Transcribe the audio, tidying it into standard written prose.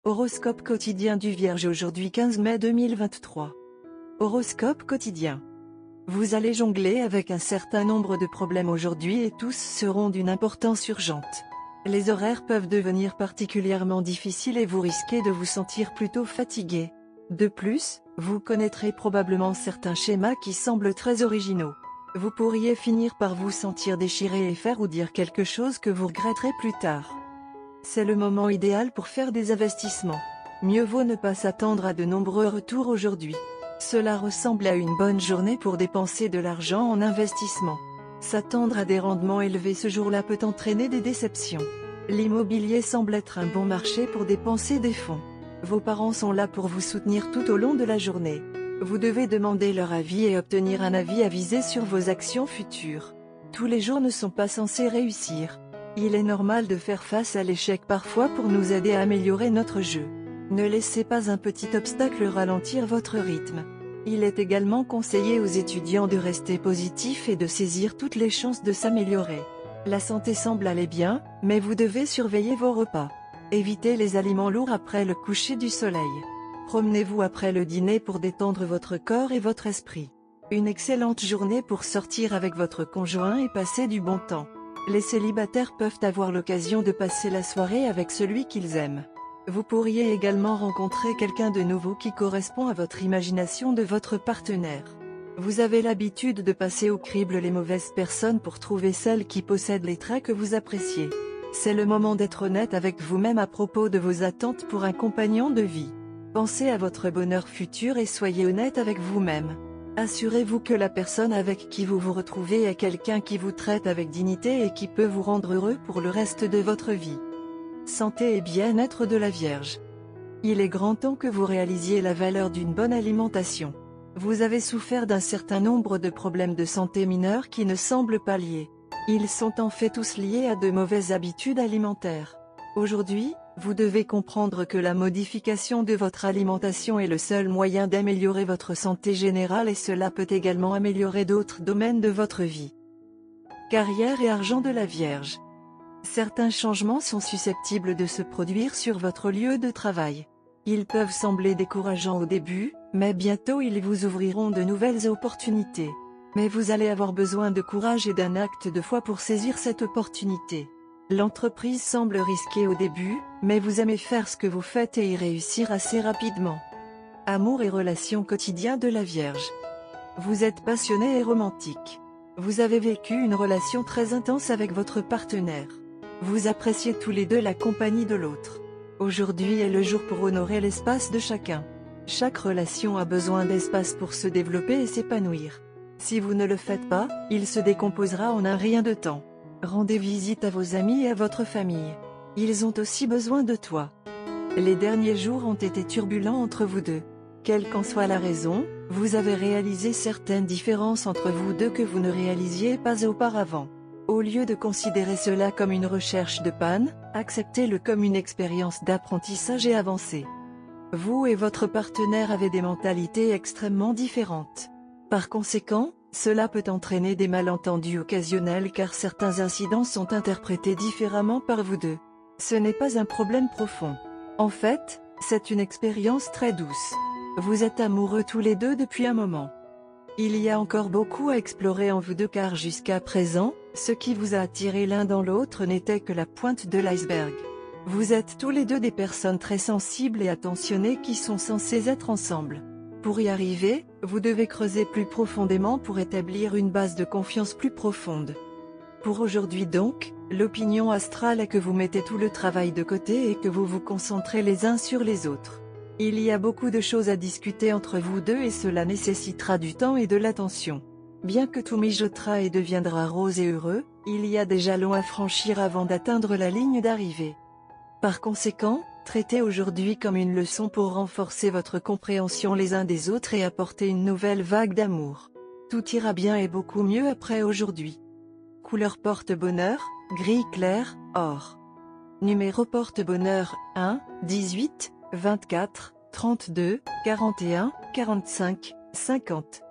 Horoscope quotidien du Vierge aujourd'hui 15 mai 2023. Horoscope quotidien. Vous allez jongler avec un certain nombre de problèmes aujourd'hui et tous seront d'une importance urgente. Les horaires peuvent devenir particulièrement difficiles et vous risquez de vous sentir plutôt fatigué. De plus, vous connaîtrez probablement certains schémas qui semblent très originaux. Vous pourriez finir par vous sentir déchiré et faire ou dire quelque chose que vous regretterez plus tard. C'est le moment idéal pour faire des investissements. Mieux vaut ne pas s'attendre à de nombreux retours aujourd'hui. Cela ressemble à une bonne journée pour dépenser de l'argent en investissement. S'attendre à des rendements élevés ce jour-là peut entraîner des déceptions. L'immobilier semble être un bon marché pour dépenser des fonds. Vos parents sont là pour vous soutenir tout au long de la journée. Vous devez demander leur avis et obtenir un avis avisé sur vos actions futures. Tous les jours ne sont pas censés réussir. Il est normal de faire face à l'échec parfois pour nous aider à améliorer notre jeu. Ne laissez pas un petit obstacle ralentir votre rythme. Il est également conseillé aux étudiants de rester positifs et de saisir toutes les chances de s'améliorer. La santé semble aller bien, mais vous devez surveiller vos repas. Évitez les aliments lourds après le coucher du soleil. Promenez-vous après le dîner pour détendre votre corps et votre esprit. Une excellente journée pour sortir avec votre conjoint et passer du bon temps. Les célibataires peuvent avoir l'occasion de passer la soirée avec celui qu'ils aiment. Vous pourriez également rencontrer quelqu'un de nouveau qui correspond à votre imagination de votre partenaire. Vous avez l'habitude de passer au crible les mauvaises personnes pour trouver celles qui possèdent les traits que vous appréciez. C'est le moment d'être honnête avec vous-même à propos de vos attentes pour un compagnon de vie. Pensez à votre bonheur futur et soyez honnête avec vous-même. Assurez-vous que la personne avec qui vous vous retrouvez est quelqu'un qui vous traite avec dignité et qui peut vous rendre heureux pour le reste de votre vie. Santé et bien-être de la Vierge. Il est grand temps que vous réalisiez la valeur d'une bonne alimentation. Vous avez souffert d'un certain nombre de problèmes de santé mineurs qui ne semblent pas liés. Ils sont en fait tous liés à de mauvaises habitudes alimentaires. Aujourd'hui, vous devez comprendre que la modification de votre alimentation est le seul moyen d'améliorer votre santé générale et cela peut également améliorer d'autres domaines de votre vie. Carrière et argent de la Vierge. Certains changements sont susceptibles de se produire sur votre lieu de travail. Ils peuvent sembler décourageants au début, mais bientôt ils vous ouvriront de nouvelles opportunités. Mais vous allez avoir besoin de courage et d'un acte de foi pour saisir cette opportunité. L'entreprise semble risquée au début, mais vous aimez faire ce que vous faites et y réussir assez rapidement. Amour et relations quotidiennes de la Vierge. Vous êtes passionné et romantique. Vous avez vécu une relation très intense avec votre partenaire. Vous appréciez tous les deux la compagnie de l'autre. Aujourd'hui est le jour pour honorer l'espace de chacun. Chaque relation a besoin d'espace pour se développer et s'épanouir. Si vous ne le faites pas, il se décomposera en un rien de temps. Rendez visite à vos amis et à votre famille. Ils ont aussi besoin de toi. Les derniers jours ont été turbulents entre vous deux. Quelle qu'en soit la raison, vous avez réalisé certaines différences entre vous deux que vous ne réalisiez pas auparavant. Au lieu de considérer cela comme une recherche de panne, acceptez-le comme une expérience d'apprentissage et avancez. Vous et votre partenaire avez des mentalités extrêmement différentes. Par conséquent, cela peut entraîner des malentendus occasionnels car certains incidents sont interprétés différemment par vous deux. Ce n'est pas un problème profond. En fait, c'est une expérience très douce. Vous êtes amoureux tous les deux depuis un moment. Il y a encore beaucoup à explorer en vous deux car jusqu'à présent, ce qui vous a attiré l'un dans l'autre n'était que la pointe de l'iceberg. Vous êtes tous les deux des personnes très sensibles et attentionnées qui sont censées être ensemble. Pour y arriver, vous devez creuser plus profondément pour établir une base de confiance plus profonde. Pour aujourd'hui donc, l'opinion astrale est que vous mettez tout le travail de côté et que vous vous concentrez les uns sur les autres. Il y a beaucoup de choses à discuter entre vous deux et cela nécessitera du temps et de l'attention. Bien que tout mijotera et deviendra rose et heureux, il y a des jalons à franchir avant d'atteindre la ligne d'arrivée. Par conséquent, traitez aujourd'hui comme une leçon pour renforcer votre compréhension les uns des autres et apporter une nouvelle vague d'amour. Tout ira bien et beaucoup mieux après aujourd'hui. Couleur porte-bonheur, gris clair, or. Numéro porte-bonheur, 1, 18, 24, 32, 41, 45, 50.